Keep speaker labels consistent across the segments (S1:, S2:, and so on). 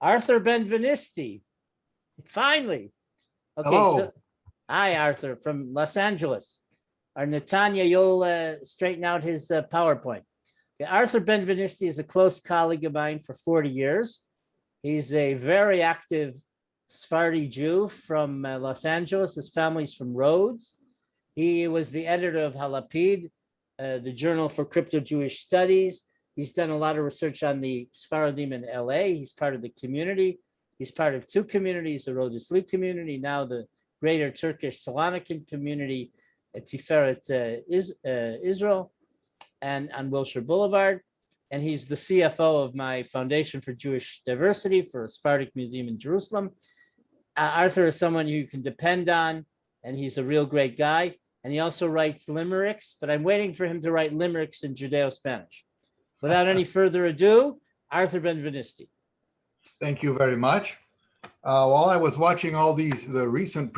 S1: Arthur Benviniste. Finally. Okay,
S2: Hello.
S1: so hi, Arthur from Los Angeles. Or Natanya, you'll straighten out his PowerPoint. Okay, Arthur Benviniste is a close colleague of mine for 40 years. He's a very active Sephardi Jew from Los Angeles. His family's from Rhodes. He was the editor of Halapid, the Journal for Crypto-Jewish Studies. He's done a lot of research on the Sephardim in LA. He's part of the community. He's part of two communities, the Rhodes Lee community, now the Greater Turkish Salonican community at Tiferet Israel and on Wilshire Boulevard. And he's the CFO of my Foundation for Jewish Diversity for a Sephardic Museum in Jerusalem. Arthur is someone you can depend on, and he's a real great guy. And he also writes limericks, but I'm waiting for him to write limericks in Judeo-Spanish. Without any further ado, Arthur Benviniste.
S2: Thank you very much. While I was watching all the recent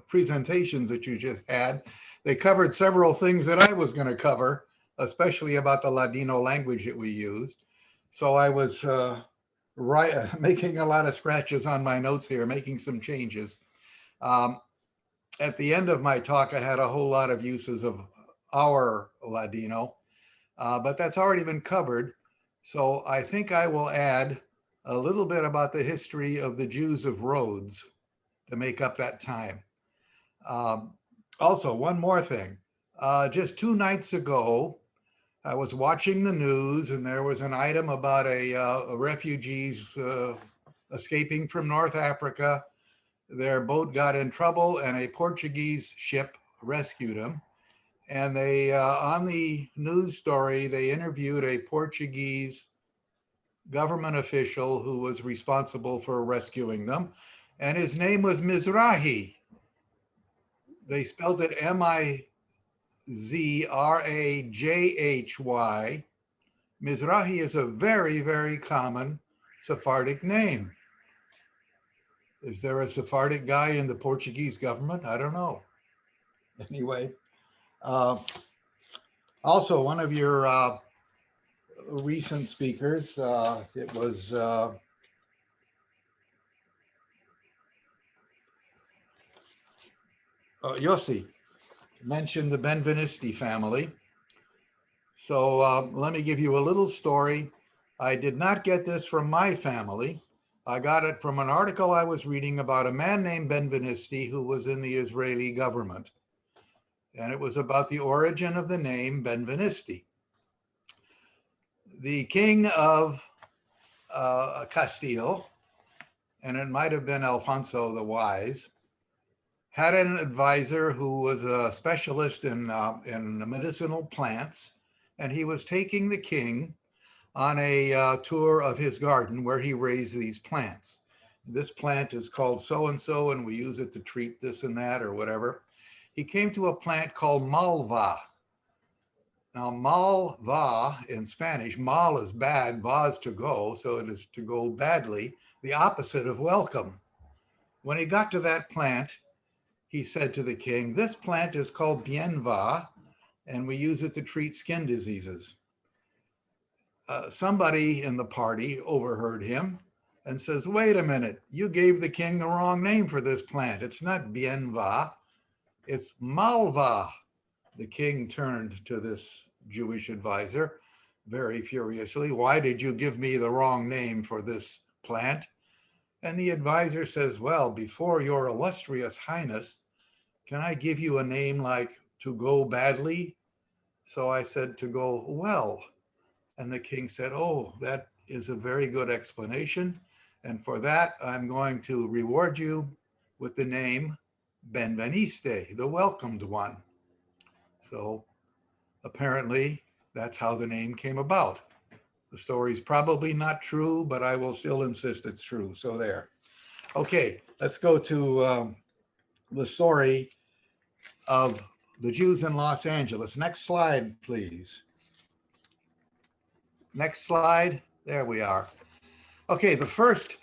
S2: presentations that you just had, they covered several things that I was going to cover, especially about the Ladino language that we used. So I was making a lot of scratches on my notes here, making some changes. At the end of my talk, I had a whole lot of uses of our Ladino, but that's already been covered. So I think I will add a little bit about the history of the Jews of Rhodes to make up that time. Also, one more thing. Just 2 nights ago, I was watching the news and there was an item about a refugees escaping from North Africa. Their boat got in trouble and a Portuguese ship rescued them. And they, on the news story, they interviewed a Portuguese government official who was responsible for rescuing them. And his name was Mizrahi. They spelled it Mizrajhy. Mizrahi is a very, very common Sephardic name. Is there a Sephardic guy in the Portuguese government? I don't know. Anyway, also one of your recent speakers, it was Yossi, mentioned the Benviniste family. So let me give you a little story. I did not get this from my family. I got it from an article I was reading about a man named Benviniste who was in the Israeli government. And it was about the origin of the name Benviniste. The king of Castile, and it might have been Alfonso the Wise, had an advisor who was a specialist in medicinal plants, and he was taking the king on a tour of his garden where he raised these plants. This plant is called so-and-so, and we use it to treat this and that or whatever. He came to a plant called malva. Now, malva in Spanish, mal is bad, va is to go, so it is to go badly, the opposite of welcome. When he got to that plant, he said to the king, "This plant is called bien va, and we use it to treat skin diseases." Somebody in the party overheard him and says, "Wait a minute, you gave the king the wrong name for this plant. It's not bien va, it's malva." The king turned to this Jewish advisor very furiously. "Why did you give me the wrong name for this plant?" And the advisor says, "Well, before your illustrious highness, can I give you a name like to go badly?" So I said, "To go well." And the king said, "Oh, that is a very good explanation. And for that, I'm going to reward you with the name Benviniste, the welcomed one." So apparently that's how the name came about. The story's probably not true, but I will still insist it's true. So there. Okay, let's go to the story of the Jews in Los Angeles. Next slide, please. Next slide. There we are. Okay, the first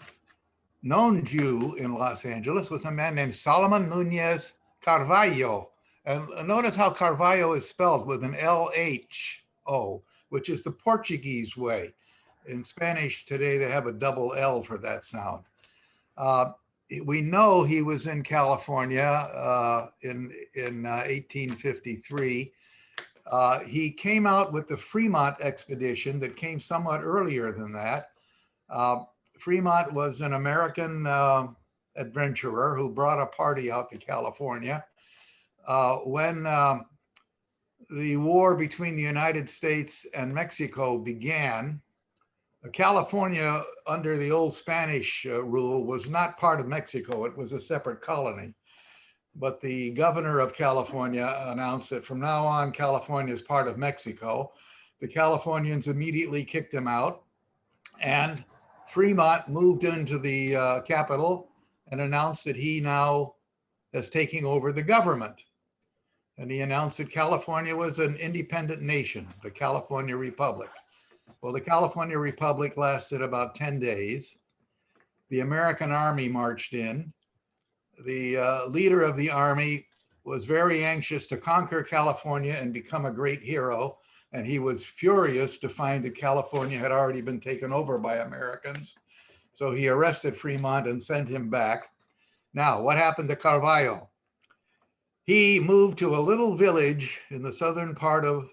S2: known Jew in Los Angeles was a man named Solomon Nunez Carvalho. And notice how Carvalho is spelled with an LHO, which is the Portuguese way. In Spanish today, they have a double L for that sound. We know he was in California in 1853. He came out with the Fremont expedition that came somewhat earlier than that. Fremont was an American adventurer who brought a party out to California. When the war between the United States and Mexico began, California, under the old Spanish rule, was not part of Mexico. It was a separate colony. But the governor of California announced that from now on, California is part of Mexico. The Californians immediately kicked him out, and Fremont moved into the capital and announced that he now is taking over the government. And he announced that California was an independent nation, the California Republic. Well, the California Republic lasted about 10 days. The American Army marched in. The leader of the army was very anxious to conquer California and become a great hero. And he was furious to find that California had already been taken over by Americans. So he arrested Fremont and sent him back. Now, what happened to Carvalho? He moved to a little village in the southern part of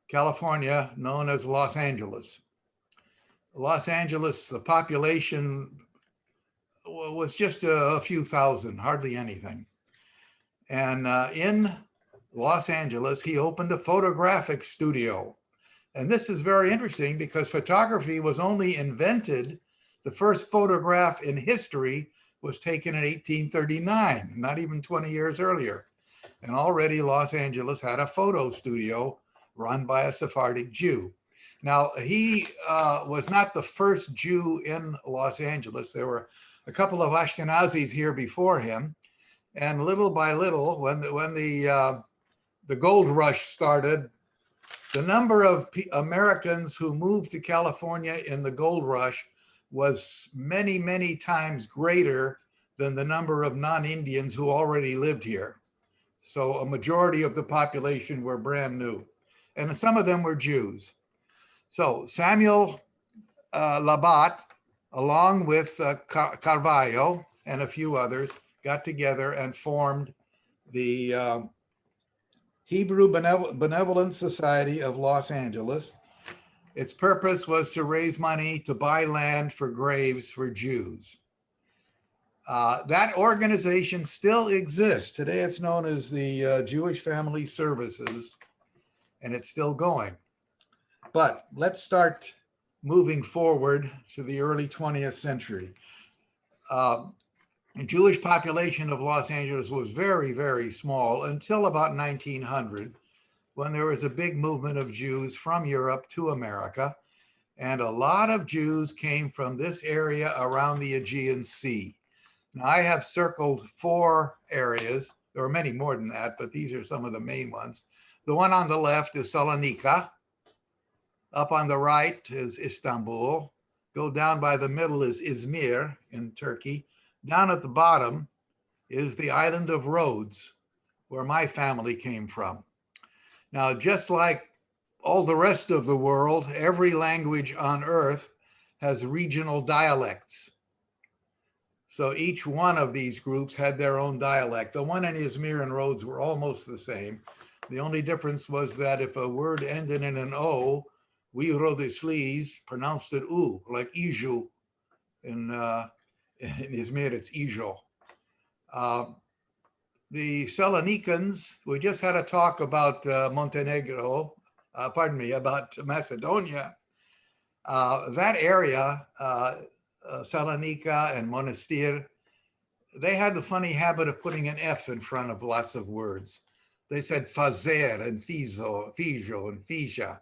S2: California known as Los Angeles. Los Angeles, the population was just a few thousand, hardly anything. And in Los Angeles, he opened a photographic studio. And this is very interesting because photography was only invented, the first photograph in history was taken in 1839, not even 20 years earlier. And already Los Angeles had a photo studio run by a Sephardic Jew. Now, he was not the first Jew in Los Angeles. There were a couple of Ashkenazis here before him. And little by little, when the gold rush started, the number of Americans who moved to California in the gold rush was many, many times greater than the number of non-Indians who already lived here. So a majority of the population were brand new, and some of them were Jews. So Samuel Labat, along with Carvalho and a few others, got together and formed the Hebrew Benevolent Society of Los Angeles. Its purpose was to raise money to buy land for graves for Jews. That organization still exists. Today it's known as the Jewish Family Services, and it's still going. But let's start moving forward to the early 20th century. The Jewish population of Los Angeles was very, very small until about 1900, when there was a big movement of Jews from Europe to America. And a lot of Jews came from this area around the Aegean Sea. Now, I have circled 4 areas. There are many more than that, but these are some of the main ones. The one on the left is Salonika. Up on the right is Istanbul. Go down by the middle is Izmir in Turkey. Down at the bottom is the island of Rhodes, where my family came from. Now, just like all the rest of the world, every language on earth has regional dialects. So each one of these groups had their own dialect. The one in Izmir and Rhodes were almost the same. The only difference was that if a word ended in an O, we Rhodeslis pronounced it U, like Iju. In Izmir, it's Ijo. The Salonikans, we just had a talk about Montenegro, about Macedonia. That area, Salonika and Monastir, they had the funny habit of putting an F in front of lots of words. They said fazer and fizo and fija.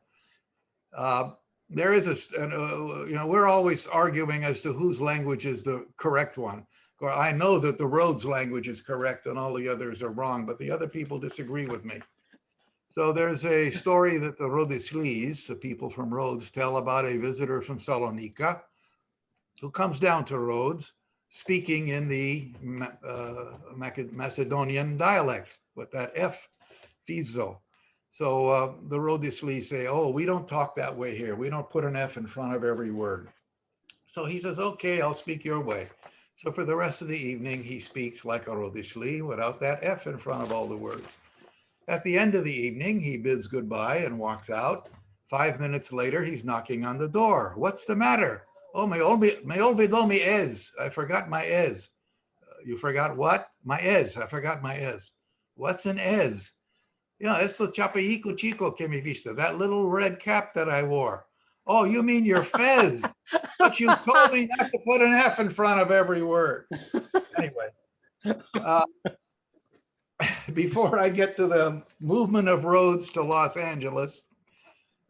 S2: There is we're always arguing as to whose language is the correct one. I know that the Rhodes language is correct and all the others are wrong, but the other people disagree with me. So there's a story that the Rhodeslis, the people from Rhodes, tell about a visitor from Salonika who comes down to Rhodes speaking in the Macedonian dialect with that F, fizo. So the Rhodesli say, oh, we don't talk that way here. We don't put an F in front of every word. So he says, okay, I'll speak your way. So for the rest of the evening, he speaks like a Rhodesli without that F in front of all the words. At the end of the evening, he bids goodbye and walks out. 5 minutes later, he's knocking on the door. What's the matter? Oh, me olvidó mi es. I forgot my es. You forgot what? My es. I forgot my es. What's an es? Yeah, it's the chapayico chico que me vista, that little red cap that I wore. Oh, you mean your fez? But you told me not to put an F in front of every word. Anyway, uh, before I get to the movement of Rhodes to Los Angeles,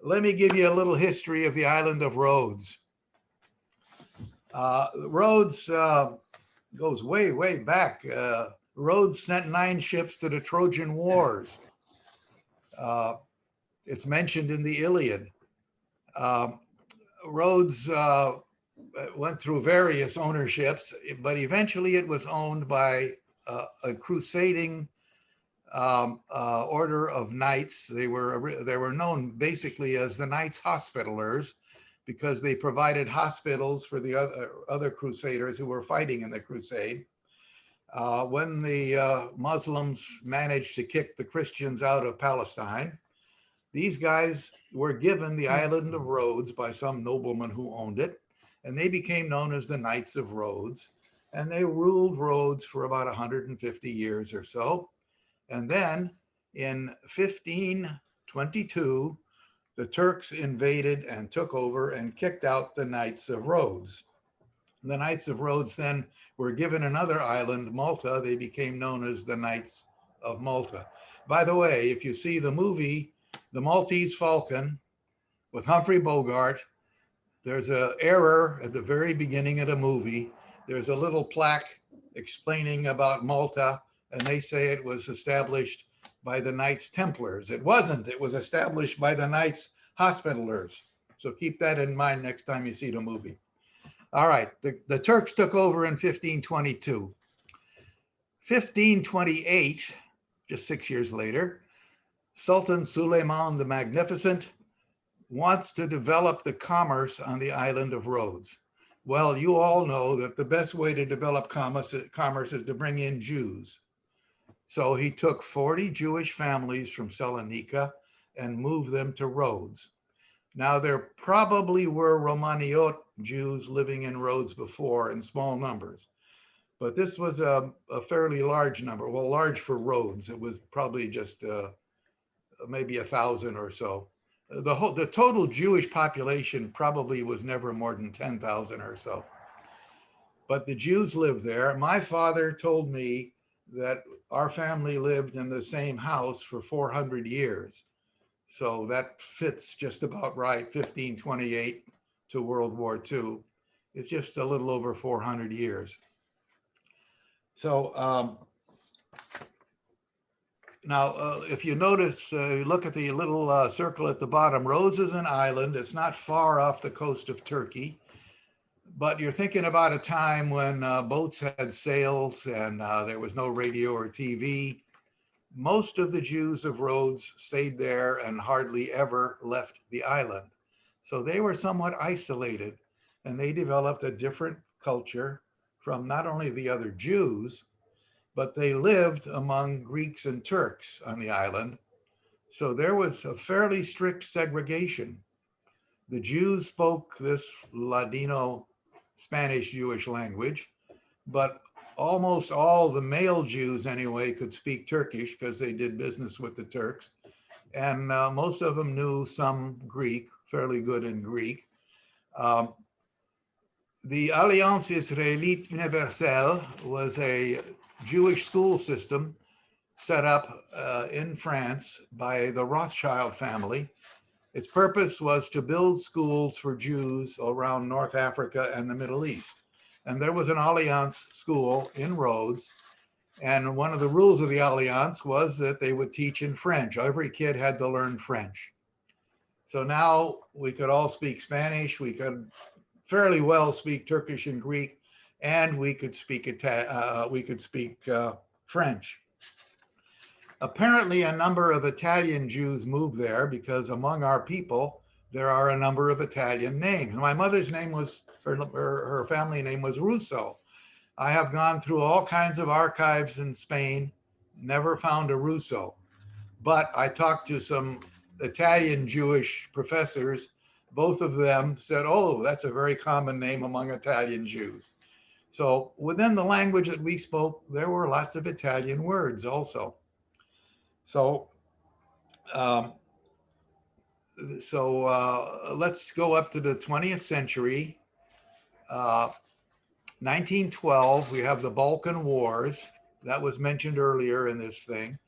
S2: let me give you a little history of the island of Rhodes. Rhodes goes way, way back. Rhodes sent 9 ships to the Trojan Wars. It's mentioned in the Iliad. Rhodes went through various ownerships, but eventually it was owned by a crusading order of knights. They were known basically as the Knights Hospitallers because they provided hospitals for the other crusaders who were fighting in the crusade. When the Muslims managed to kick the Christians out of Palestine, these guys were given the island of Rhodes by some nobleman who owned it, and they became known as the Knights of Rhodes, and they ruled Rhodes for about 150 years or so. And then in 1522, the Turks invaded and took over and kicked out the Knights of Rhodes. The Knights of Rhodes then were given another island, Malta. They became known as the Knights of Malta. By the way, if you see the movie, The Maltese Falcon with Humphrey Bogart, there's an error at the very beginning of the movie. There's a little plaque explaining about Malta, and they say it was established by the Knights Templars. It wasn't. It was established by the Knights Hospitallers. So keep that in mind next time you see the movie. All right, the Turks took over in 1522. 1528, just 6 years later, Sultan Suleiman the Magnificent wants to develop the commerce on the island of Rhodes. Well, you all know that the best way to develop commerce is to bring in Jews. So he took 40 Jewish families from Salonika and moved them to Rhodes. Now, there probably were Romaniot Jews living in Rhodes before in small numbers, but this was a fairly large number. Well, large for Rhodes. It was probably just maybe 1,000 or so. The total Jewish population probably was never more than 10,000 or so. But the Jews lived there. My father told me that our family lived in the same house for 400 years. So that fits just about right, 1528 to World War II. It's just a little over 400 years. So now, if you notice, look at the little circle at the bottom. Rhodes is an island. It's not far off the coast of Turkey. But you're thinking about a time when boats had sails and there was no radio or TV. Most of the Jews of Rhodes stayed there and hardly ever left the island. So they were somewhat isolated, and they developed a different culture from not only the other Jews, but they lived among Greeks and Turks on the island. So there was a fairly strict segregation. The Jews spoke this Ladino Spanish Jewish language, but almost all the male Jews anyway could speak Turkish because they did business with the Turks. And most of them knew some Greek, fairly good in Greek. The Alliance Israélite Universelle was a Jewish school system set up in France by the Rothschild family. Its purpose was to build schools for Jews around North Africa and the Middle East. And there was an Alliance school in Rhodes. And one of the rules of the Alliance was that they would teach in French. Every kid had to learn French. So now we could all speak Spanish. We could fairly well speak Turkish and Greek, and we could speak French. Apparently, a number of Italian Jews moved there because among our people, there are a number of Italian names. My mother's name was, her family name was Russo. I have gone through all kinds of archives in Spain, never found a Russo. But I talked to some Italian Jewish professors. Both of them said, oh, that's a very common name among Italian Jews. So within the language that we spoke, there were lots of Italian words also. So, um, let's go up to the 20th century. 1912, we have the Balkan Wars. That was mentioned earlier in this thing.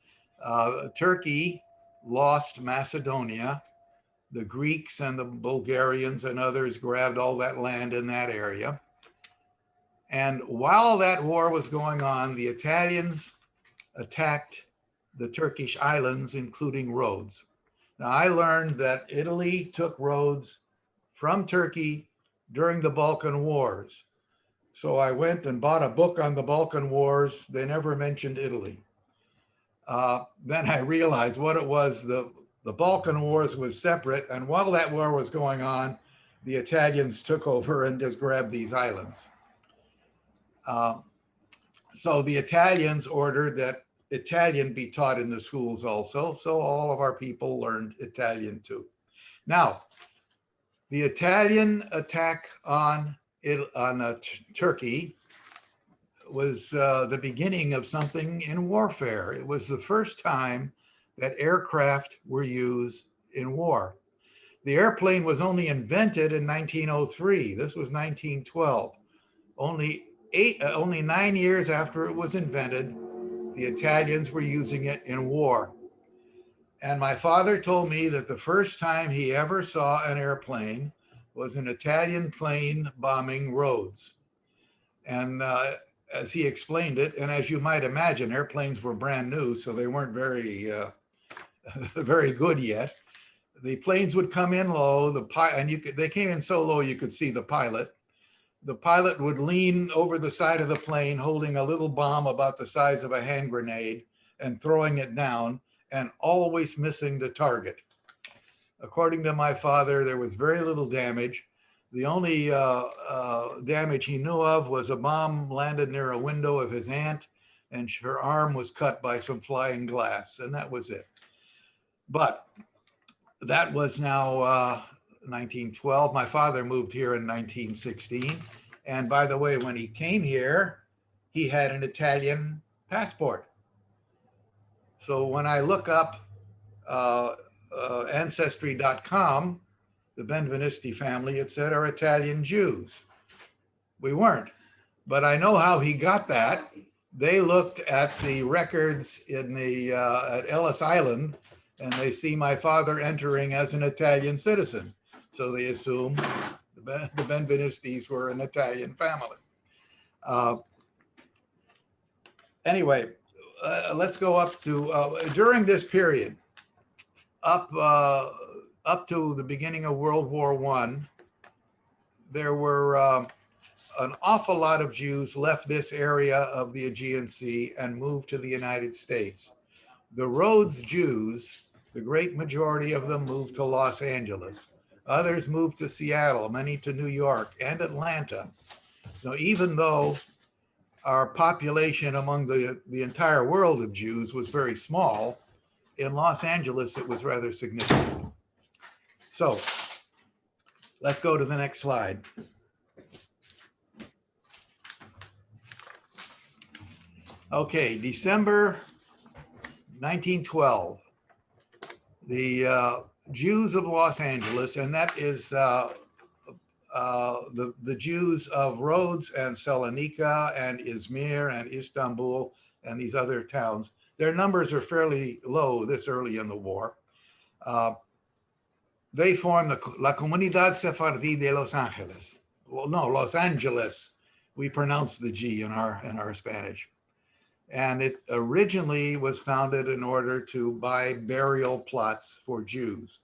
S2: Turkey lost Macedonia. The Greeks and the Bulgarians and others grabbed all that land in that area. And while that war was going on, the Italians attacked the Turkish islands, including Rhodes. Now, I learned that Italy took Rhodes from Turkey during the Balkan Wars. So I went and bought a book on the Balkan Wars. They never mentioned Italy. Then I realized what it was. The Balkan Wars was separate. And while that war was going on, the Italians took over and just grabbed these islands. So the Italians ordered that Italian be taught in the schools also. So all of our people learned Italian too. Now, the Italian attack on Turkey was the beginning of something in warfare. It was the first time that aircraft were used in war. The airplane was only invented in 1903. This was 1912. Only 9 years after it was invented, the Italians were using it in war. And my father told me that the first time he ever saw an airplane was an Italian plane bombing Rhodes. And as he explained it, and as you might imagine, airplanes were brand new, so they weren't very, very good yet. The planes would come in low, they came in so low you could see the pilot. The pilot would lean over the side of the plane holding a little bomb about the size of a hand grenade and throwing it down and always missing the target. According to my father, there was very little damage. The only damage he knew of was a bomb landed near a window of his aunt, and her arm was cut by some flying glass, and that was it. But that was now 1912. My father moved here in 1916. And by the way, when he came here, he had an Italian passport. So when I look up Ancestry.com, the Benviniste family, it said are Italian Jews. We weren't, but I know how he got that. They looked at the records in the at Ellis Island, and they see my father entering as an Italian citizen. So they assume the Benvinistes were an Italian family. Anyway, let's go up to, during this period, up to the beginning of World War I, there were an awful lot of Jews left this area of the Aegean Sea and moved to the United States. The Rhodes Jews, the great majority of them moved to Los Angeles. Others moved to Seattle, many to New York and Atlanta. So even though our population among the entire world of Jews was very small, in Los Angeles, it was rather significant. So let's go to the next slide. Okay, December 1912, the Jews of Los Angeles, and that is the Jews of Rhodes and Salonika and Izmir and Istanbul and these other towns. Their numbers are fairly low this early in the war. They form La Comunidad Sefardí de Los Angeles. Well, no, Los Angeles. We pronounce the G in our Spanish. And it originally was founded in order to buy burial plots for Jews.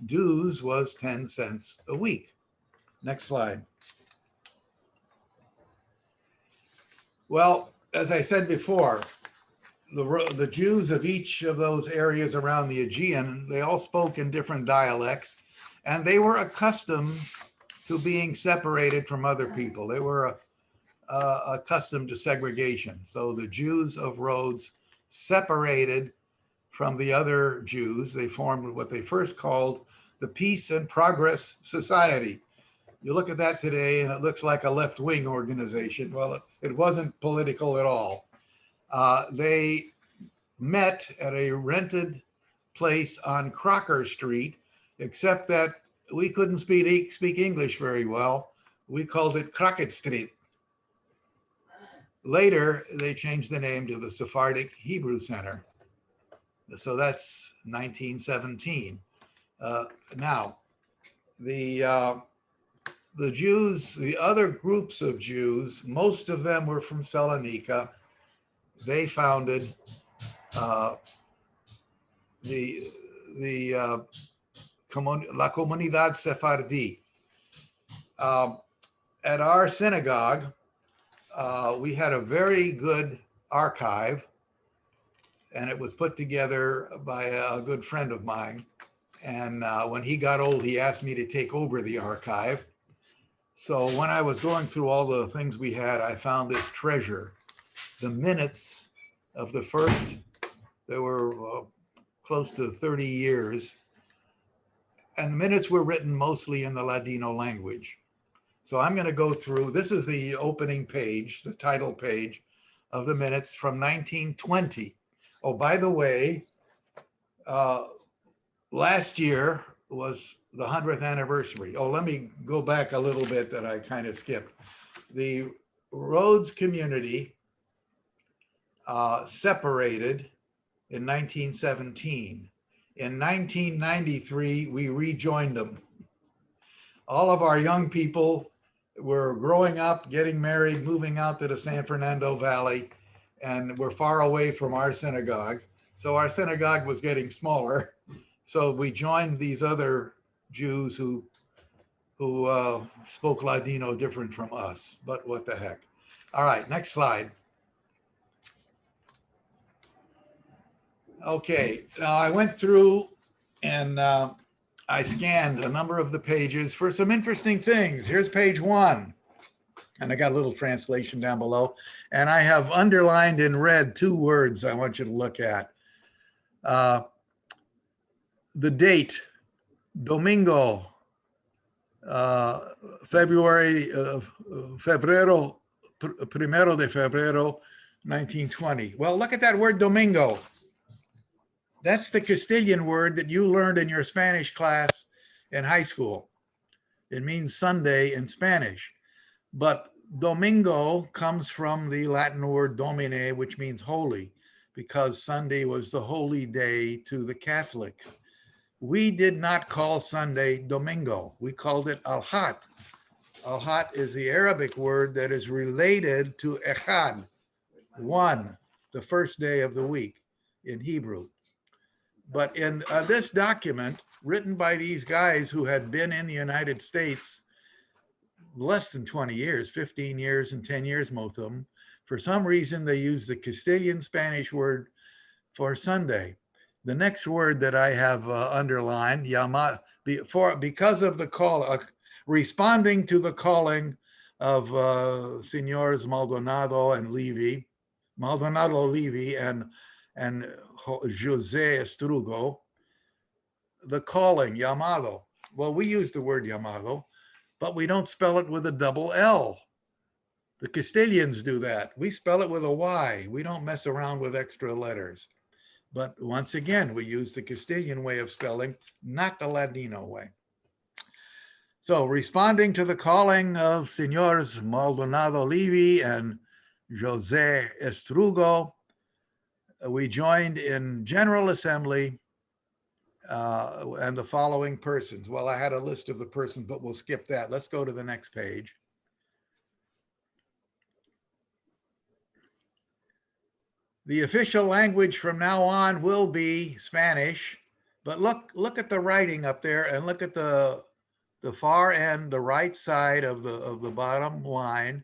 S2: Dues was 10 cents a week. Next slide. Well, as I said before, the Jews of each of those areas around the Aegean, they all spoke in different dialects, and they were accustomed to being separated from other people. They were accustomed to segregation. So the Jews of Rhodes separated from the other Jews. They formed what they first called the Peace and Progress Society. You look at that today and it looks like a left-wing organization. Well, it wasn't political at all. They met at a rented place on Crocker Street, except that we couldn't speak English very well. We called it Crockett Street. Later, they changed the name to the Sephardic Hebrew Center. So that's 1917. Now, the Jews, the other groups of Jews, most of them were from Salonika. They founded La Comunidad Sephardi. At our synagogue, we had a very good archive, and it was put together by a good friend of mine. And when he got old, he asked me to take over the archive. So when I was going through all the things we had, I found this treasure, the minutes of the first, there were close to 30 years. And the minutes were written mostly in the Ladino language. So I'm going to go through, this is the opening page, the title page of the minutes from 1920. Oh, by the way, last year was the 100th anniversary. Oh, let me go back a little bit that I kind of skipped. The Rhodes community separated in 1917. In 1993, we rejoined them. All of our young people were growing up, getting married, moving out to the San Fernando Valley, and were far away from our synagogue. So our synagogue was getting smaller. So we joined these other Jews who spoke Ladino different from us, but what the heck. All right, next slide. Okay, now I went through and I scanned a number of the pages for some interesting things. Here's page 1. And I got a little translation down below. And I have underlined in red 2 words I want you to look at. The date, Domingo, Febrero, Primero de Febrero, 1920. Well, look at that word Domingo. That's the Castilian word that you learned in your Spanish class in high school. It means Sunday in Spanish. But Domingo comes from the Latin word Domine, which means holy, because Sunday was the holy day to the Catholics. We did not call Sunday Domingo. We called it Al-Had. Al-Had is the Arabic word that is related to Echad, one, the first day of the week in Hebrew. But in this document, written by these guys who had been in the United States less than 20 years, 15 years and 10 years, most of them, for some reason, they used the Castilian Spanish word for Sunday. The next word that I have underlined, because of the call, responding to the calling of Senors Maldonado Levy and Jose Estrugo, the calling, llamado. Well, we use the word llamado, but we don't spell it with a double L. The Castilians do that. We spell it with a Y. We don't mess around with extra letters. But once again, we use the Castilian way of spelling, not the Ladino way. So responding to the calling of Senors Maldonado Levy and Jose Estrugo, we joined in General Assembly and the following persons. Well, I had a list of the persons, but we'll skip that. Let's go to the next page. The official language from now on will be Spanish, but look at the writing up there and look at the far end, the right side of the bottom line.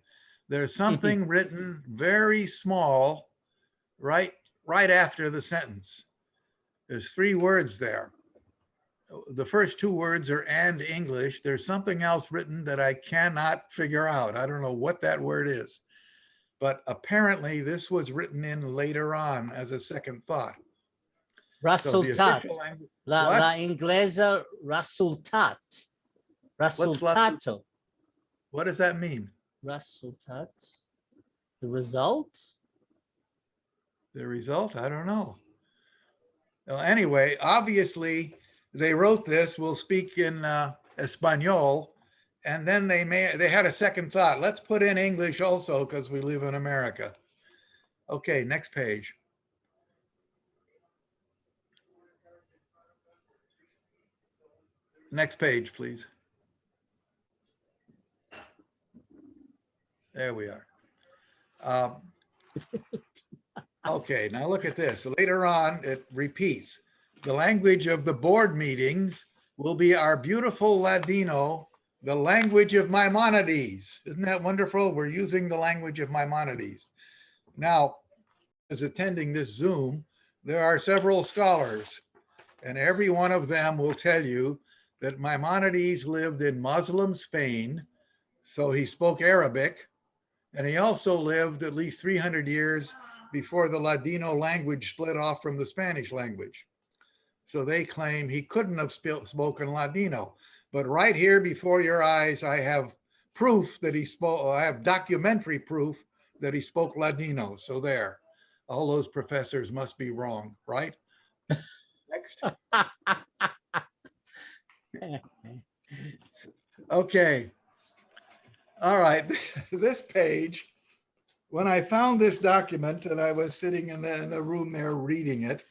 S2: There's something written very small, right right after the sentence. There's 3 words there. The first 2 words are "and English." There's something else written that I cannot figure out. I don't know what that word is, but apparently this was written in later on as a second thought. So the
S1: Resultat.
S2: official language,
S1: La
S2: what?
S1: inglesa resultat. Resultato.
S2: What does that mean?
S1: Resultat. The result?
S2: The result? I don't know. Well, anyway, obviously they wrote this. We'll speak in Espanol, and then they had a second thought. Let's put in English also because we live in America. Okay, next page. Next page, please. There we are. Okay, now look at this. Later on, it repeats. The language of the board meetings will be our beautiful Ladino, the language of Maimonides. Isn't that wonderful? We're using the language of Maimonides. Now, as attending this Zoom, there are several scholars, and every one of them will tell you that Maimonides lived in Muslim Spain, so he spoke Arabic, and he also lived at least 300 years before the Ladino language split off from the Spanish language. So they claim he couldn't have spoken Ladino. But right here before your eyes, I have proof that he spoke, I have documentary proof that he spoke Ladino. So there, all those professors must be wrong, right? Next. Okay. All right. This page, when I found this document and I was sitting in the room there reading it,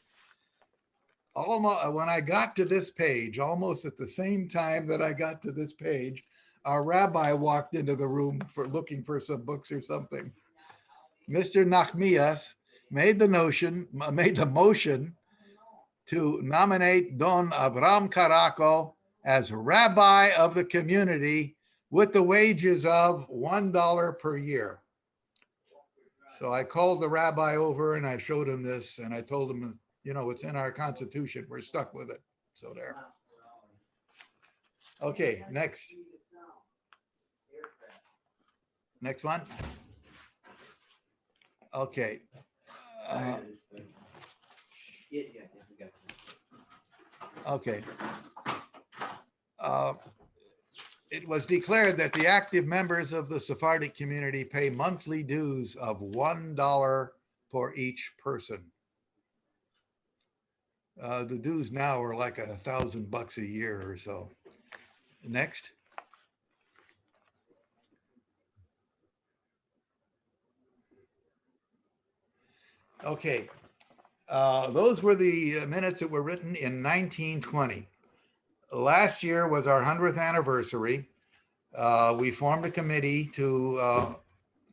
S2: almost when I got to this page, almost at the same time that I got to this page, our rabbi walked into the room for looking for some books or something. Mr. Nachmias made the motion to nominate Don Abram Caraco as rabbi of the community with the wages of $1 per year. So I called the rabbi over and I showed him this and I told him, you know, it's in our Constitution. We're stuck with it. So there. Okay, next. Next one. Okay. Okay. It was declared that the active members of the Sephardic community pay monthly dues of $1 for each person. The dues now are like $1,000 a year or so. Next. Okay. Those were the minutes that were written in 1920. Last year was our 100th anniversary. We formed a committee to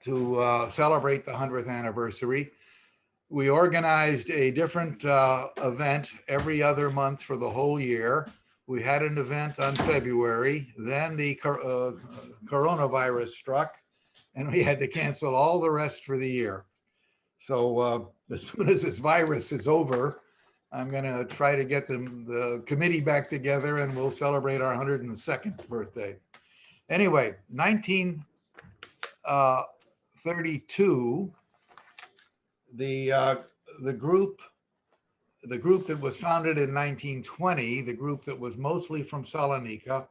S2: celebrate the 100th anniversary. We organized a different event every other month for the whole year. We had an event on February, then the coronavirus struck, and we had to cancel all the rest for the year. So as soon as this virus is over, I'm going to try to get the committee back together and we'll celebrate our 102nd birthday. Anyway, 1932, the group that was founded in 1920, the group that was mostly from Salonika,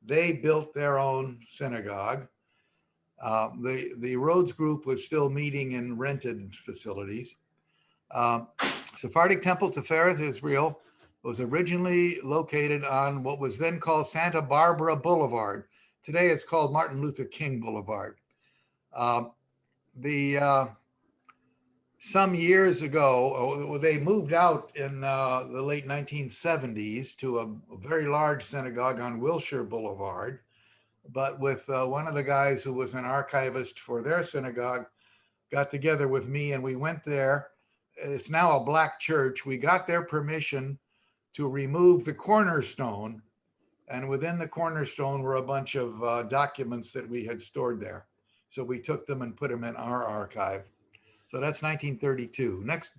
S2: they built their own synagogue. The Rhodes group was still meeting in rented facilities. Sephardic Temple Tifereth Israel was originally located on what was then called Santa Barbara Boulevard. Today it's called Martin Luther King Boulevard. Some years ago, they moved out in the late 1970s to a very large synagogue on Wilshire Boulevard. But with one of the guys who was an archivist for their synagogue, got together with me and we went there. It's now a black church. We got their permission to remove the cornerstone. And within the cornerstone were a bunch of documents that we had stored there. So we took them and put them in our archive. So that's 1932. Next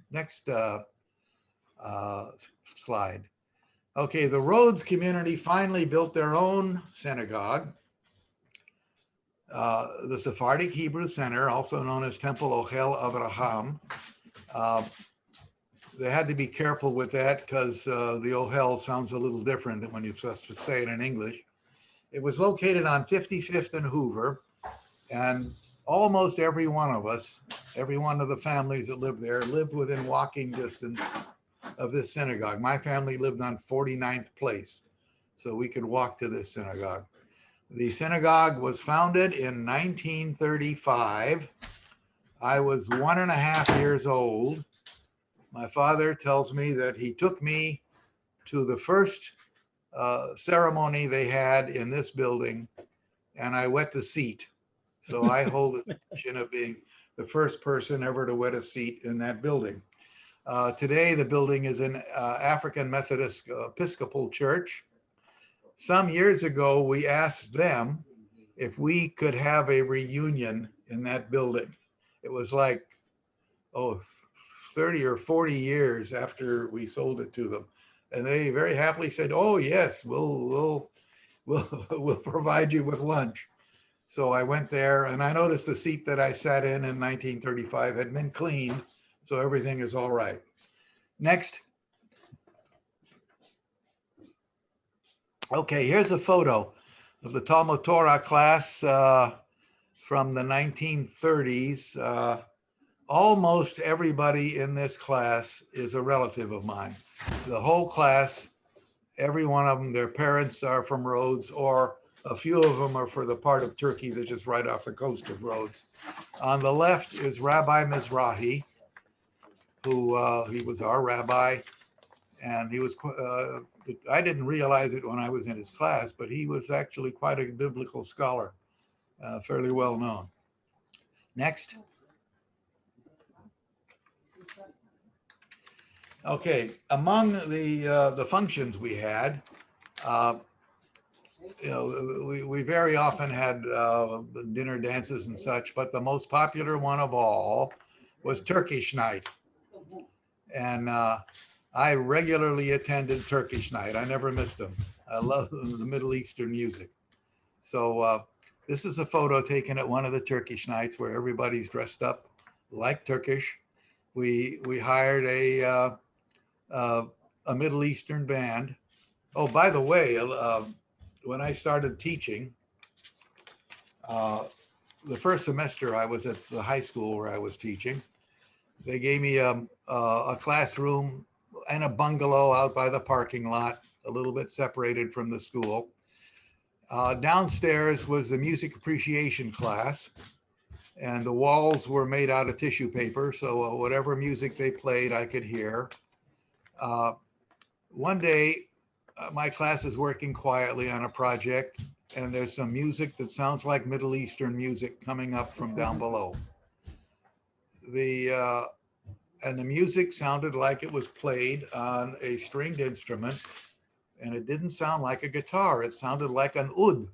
S2: slide. Okay, the Rhodes community finally built their own synagogue. The Sephardic Hebrew Center, also known as Temple Ohel Avraham. They had to be careful with that because the Ohel sounds a little different when you're supposed to say it in English. It was located on 55th and Hoover, and almost every one of us, every one of the families that lived there, lived within walking distance of this synagogue. My family lived on 49th Place, so we could walk to this synagogue. The synagogue was founded in 1935. I was 1.5 years old. My father tells me that he took me to the first ceremony they had in this building, and I wet the seat. So I hold the position of being the first person ever to wet a seat in that building. Today, the building is an African Methodist Episcopal Church. Some years ago, we asked them if we could have a reunion in that building. It was like, 30 or 40 years after we sold it to them. And they very happily said, oh yes, we'll provide you with lunch. So I went there and I noticed the seat that I sat in 1935 had been cleaned. So everything is all right. Next. Okay, here's a photo of the Talmud Torah class from the 1930s. Almost everybody in this class is a relative of mine. The whole class, every one of them, their parents are from Rhodes, or a few of them are for the part of Turkey that's just right off the coast of Rhodes. On the left is Rabbi Mizrahi, who he was our rabbi, and he was, I didn't realize it when I was in his class, but he was actually quite a biblical scholar, fairly well known. Next. Okay, among the functions we had, we very often had dinner dances and such, but the most popular one of all was Turkish night. And I regularly attended Turkish night. I never missed them. I love the Middle Eastern music. So this is a photo taken at one of the Turkish nights where everybody's dressed up like Turkish. We hired a Middle Eastern band. Oh, by the way, when I started teaching, the first semester I was at the high school where I was teaching, they gave me a classroom and a bungalow out by the parking lot, a little bit separated from the school. Downstairs was the music appreciation class, and the walls were made out of tissue paper, so whatever music they played, I could hear. One day, my class is working quietly on a project, and there's some music that sounds like Middle Eastern music coming up from down below. And the music sounded like it was played on a stringed instrument, and it didn't sound like a guitar. It sounded like an oud,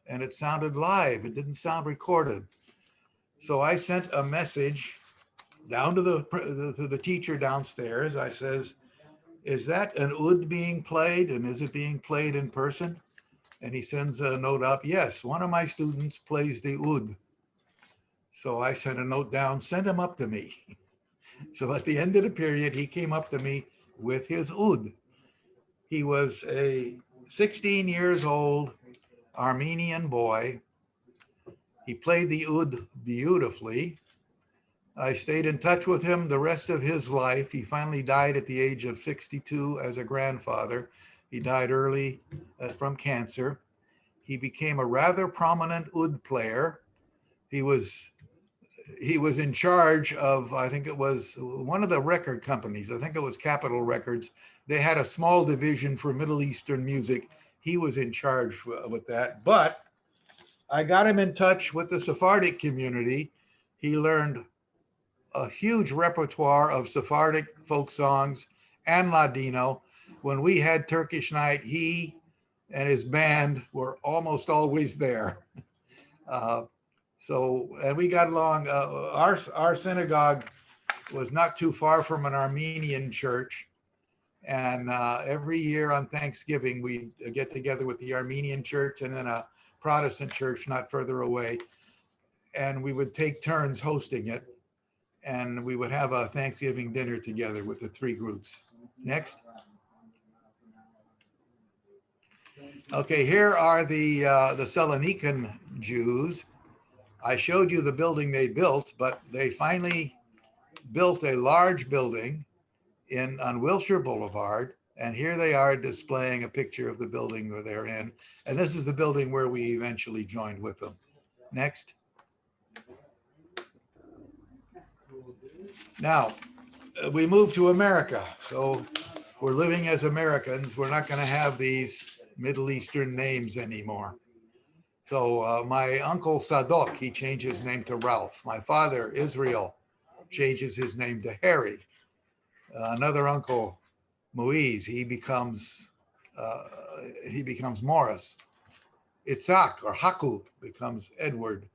S2: and it sounded live. It didn't sound recorded. So I sent a message down to the teacher downstairs. I says, is that an oud being played, and is it being played in person? And he sends a note up, yes, one of my students plays the oud. So I sent a note down, send him up to me. So at the end of the period, he came up to me with his oud. He was a 16 years old Armenian boy. He played the oud beautifully. I stayed in touch with him the rest of his life. He finally died at the age of 62 as a grandfather. He died early from cancer. He became a rather prominent oud player. He was in charge of, I think it was one of the record companies. I think it was Capitol Records. They had a small division for Middle Eastern music. He was in charge with that. But I got him in touch with the Sephardic community. He learned a huge repertoire of Sephardic folk songs and Ladino. When we had Turkish night, he and his band were almost always there. So, and we got along. Our synagogue was not too far from an Armenian church. And every year on Thanksgiving, we get together with the Armenian church and then a Protestant church not further away. And we would take turns hosting it. And we would have a Thanksgiving dinner together with the three groups. Next. Okay, here are the Salonican Jews. I showed you the building they built, but they finally built a large building on Wilshire Boulevard. And here they are displaying a picture of the building where they're in. And this is the building where we eventually joined with them. Next. Now, we moved to America. So we're living as Americans. We're not going to have these Middle Eastern names anymore. So my uncle Sadok, he changed his name to Ralph. My father, Israel, changes his name to Harry. Another uncle, Moise, he becomes Morris. Itzhak or Haku becomes Edward.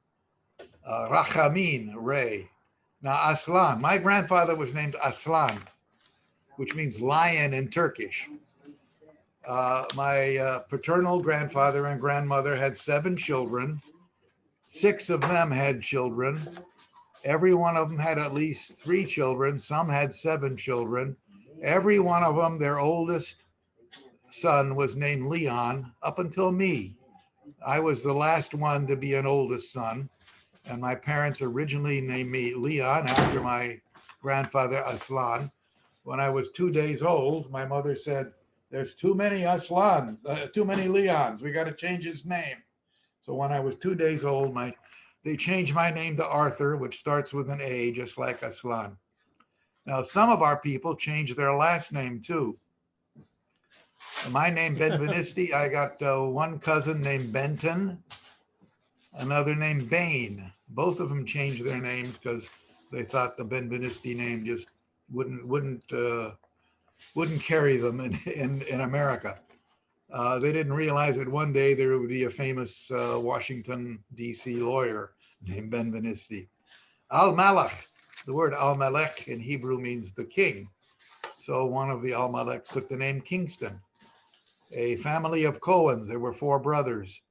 S2: Rachamin, Ray. Now Aslan, my grandfather was named Aslan, which means lion in Turkish. My paternal grandfather and grandmother had 7 children. 6 of them had children. Every one of them had at least 3 children. Some had 7 children. Every one of them, their oldest son was named Leon up until me. I was the last one to be an oldest son. And my parents originally named me Leon after my grandfather Aslan. When I was 2 days old, my mother said, "There's too many Aslans, too many Leons. We got to change his name." So when I was 2 days old, they changed my name to Arthur, which starts with an A, just like Aslan. Now, some of our people changed their last name too. My name, Benviniste, I got one cousin named Benton, another named Bain. Both of them changed their names because they thought the Benviniste name just wouldn't carry them in America. They didn't realize that one day there would be a famous Washington, D.C. lawyer named Benviniste. Al-Malach, the word Al-Malach in Hebrew means the king. So one of the Al-Malachs took the name Kingston. A family of Cohens, there were 4 brothers.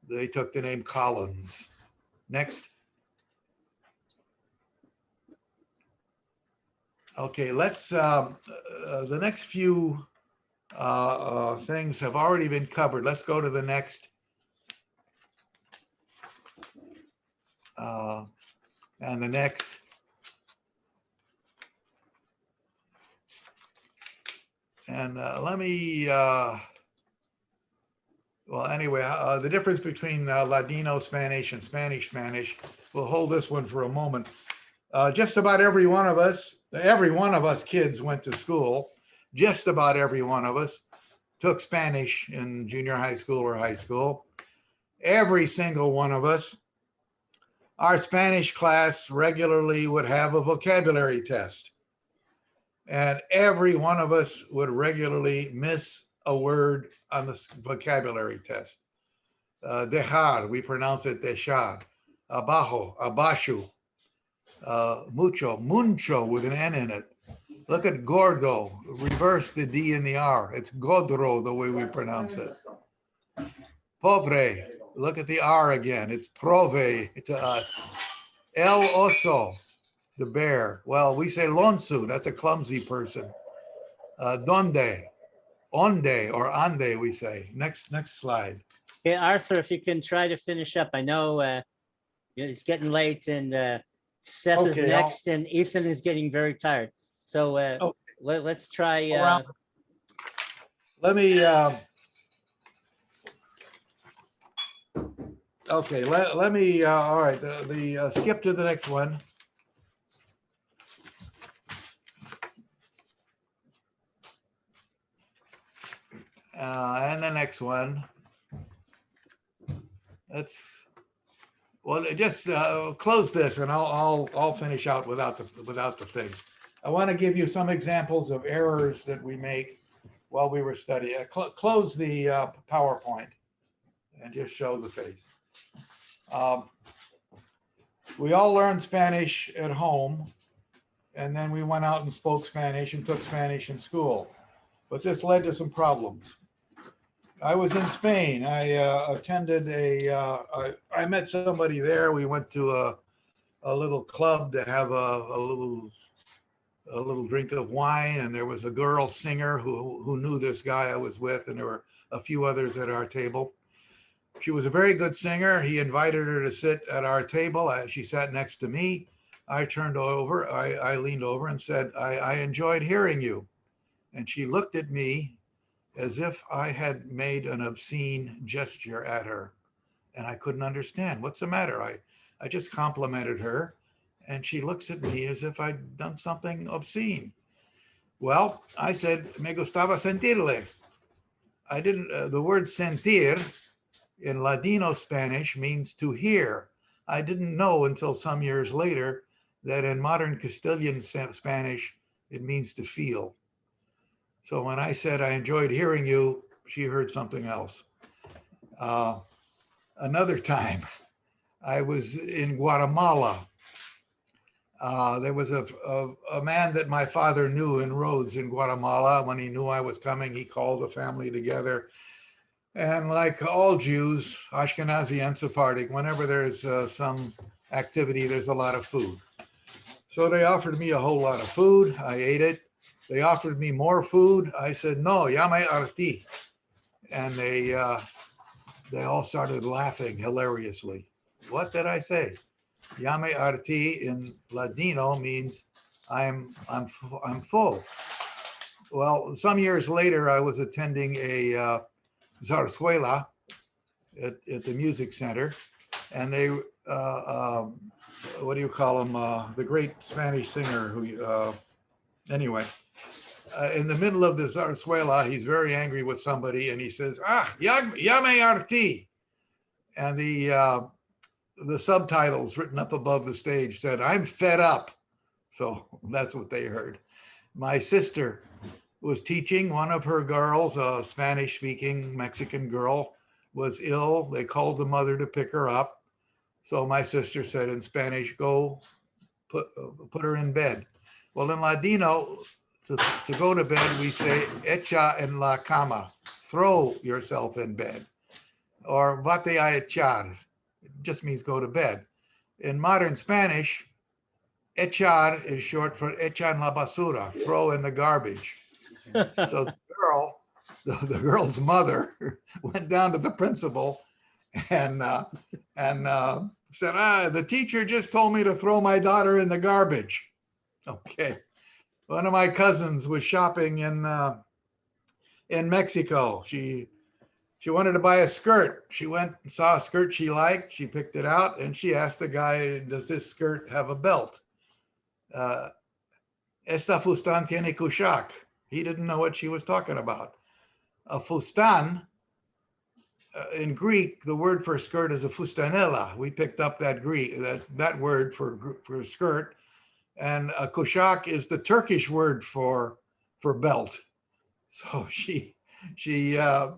S2: They took the name Collins. Next. Okay, let's, the next few things have already been covered. Let's go to the next. And the next. And let me, well, anyway, the difference between Ladino Spanish and Spanish Spanish, we'll hold this one for a moment. Just about every one of us kids went to school. Just about every one of us took Spanish in junior high school or high school. Every single one of us, our Spanish class regularly would have a vocabulary test. And every one of us would regularly miss a word on the vocabulary test. Dejar, we pronounce it deshar. Abajo, abashu. Mucho with an N in it. Look at gordo, reverse the D and the R. It's godro, the way we pronounce it. Pobre, look at the R again. It's prove to us. El oso, the bear. Well, we say lonsu, that's a clumsy person. Donde, onde, or ande, we say. Next slide.
S1: Okay, Arthur, if you can try to finish up. I know it's getting late and Seth is next and Ethan is getting very tired. So let's try.
S2: Let me, okay, let me, all right, skip to the next one. And the next one. Well, just close this and I'll finish out without the thing. I want to give you some examples of errors that we make while we were studying. Close the PowerPoint and just show the face. We all learned Spanish at home, and then we went out and spoke Spanish and took Spanish in school. But this led to some problems. I was in Spain. I attended I met somebody there. We went to a little club to have a little drink of wine, and there was a girl singer who knew this guy I was with, and there were a few others at our table. She was a very good singer. He invited her to sit at our table. She sat next to me. I leaned over and said, I enjoyed hearing you. And she looked at me as if I had made an obscene gesture at her. And I couldn't understand. What's the matter? I just complimented her. And she looks at me as if I'd done something obscene. Well, I said, me gustaba sentirle. I didn't, the word sentir in Ladino Spanish means to hear. I didn't know until some years later that in modern Castilian Spanish, it means to feel. So when I said I enjoyed hearing you, she heard something else. Another time, I was in Guatemala. There was a man that my father knew in Rhodes in Guatemala. When he knew I was coming, he called the family together. And like all Jews, Ashkenazi and Sephardic, whenever there's some activity, there's a lot of food. So they offered me a whole lot of food. I ate it. They offered me more food. I said, no, llame arti. And they all started laughing hilariously. What did I say? Llame arti in Ladino means I'm full. Well, some years later, I was attending a zarzuela at the music center, and they what do you call him? The great Spanish singer who anyway. In the middle of the zarzuela, he's very angry with somebody, and he says, llame arti. And the subtitles written up above the stage said, I'm fed up. So that's what they heard. My sister was teaching. One of her girls, a Spanish-speaking Mexican girl, was ill. They called the mother to pick her up. So my sister said in Spanish, go put her in bed. Well, in Ladino, to go to bed, we say, echa en la cama, throw yourself in bed. Or vate a echar, it just means go to bed. In modern Spanish, echar is short for echa en la basura, throw in the garbage. So the girl's mother went down to the principal and said, the teacher just told me to throw my daughter in the garbage. Okay. One of my cousins was shopping in Mexico. She wanted to buy a skirt. She went and saw a skirt she liked. She picked it out and she asked the guy, does this skirt have a belt? Esta fustan tiene kushak. He didn't know what she was talking about. A fustan, in Greek, the word for skirt is a fustanella. We picked up that word for skirt. And a kushak is the Turkish word for belt. So she said,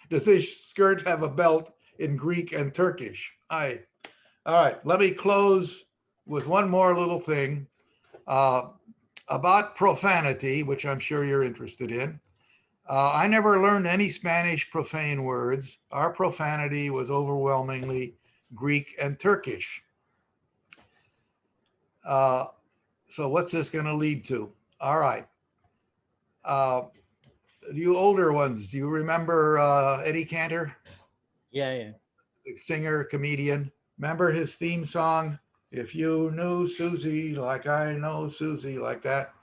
S2: does this skirt have a belt in Greek and Turkish? All right, let me close with one more little thing about profanity, which I'm sure you're interested in. I never learned any Spanish profane words. Our profanity was overwhelmingly Greek and Turkish. So what's this going to lead to? All right. You older ones, do you remember Eddie Cantor?
S1: Yeah.
S2: Singer, comedian. Remember his theme song? If you knew Susie like I know Susie, like that.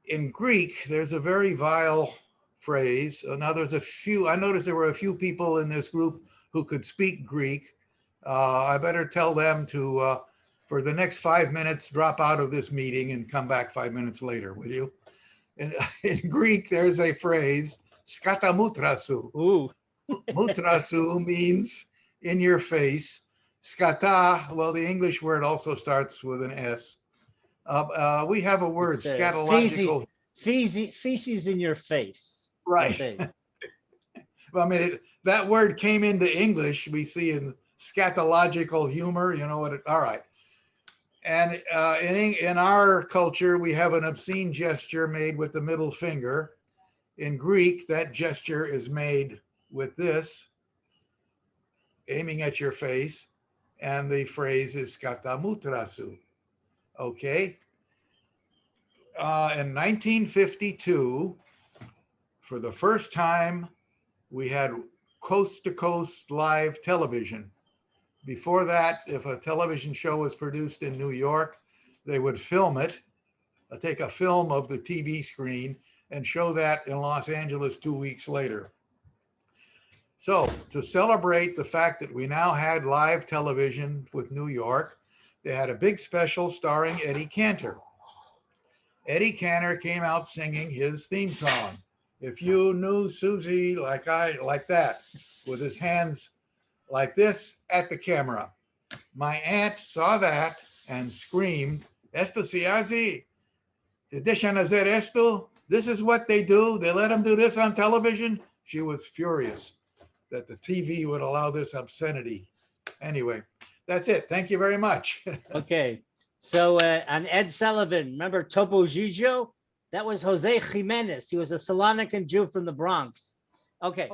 S2: In Greek, there's a very vile phrase. Now there's I noticed there were a few people in this group who could speak Greek. I better tell them to, for the next 5 minutes, drop out of this meeting and come back 5 minutes later, will you? In Greek, there's a phrase, skata mutrasu.
S1: Ooh.
S2: Mutrasu means in your face. Skata, well, the English word also starts with an S. We have a word, scatological.
S1: Feces in your face.
S2: Right. Well, I mean, that word came into English. We see in scatological humor. You know what? All right. And in our culture, we have an obscene gesture made with the middle finger. In Greek, that gesture is made with this, aiming at your face, and the phrase is skatamutrasu. Okay. In 1952, for the first time, we had coast to coast live television. Before that, if a television show was produced in New York, they would film it, take a film of the TV screen, and show that in Los Angeles 2 weeks later. So, to celebrate the fact that we now had live television with New York, they had a big special starring Eddie Cantor. Eddie Cantor came out singing his theme song, "If You Knew Susie Like that," with his hands like this at the camera. My aunt saw that and screamed, "Esto se hace? Dejan hacer esto? This is what they do? They let them do this on television?" She was furious that the TV would allow this obscenity. Anyway, that's it. Thank you very much.
S1: Okay. So on Ed Sullivan, remember Topo Gigio? That was Jose Jimenez. He was a Salonican Jew from the Bronx. Okay.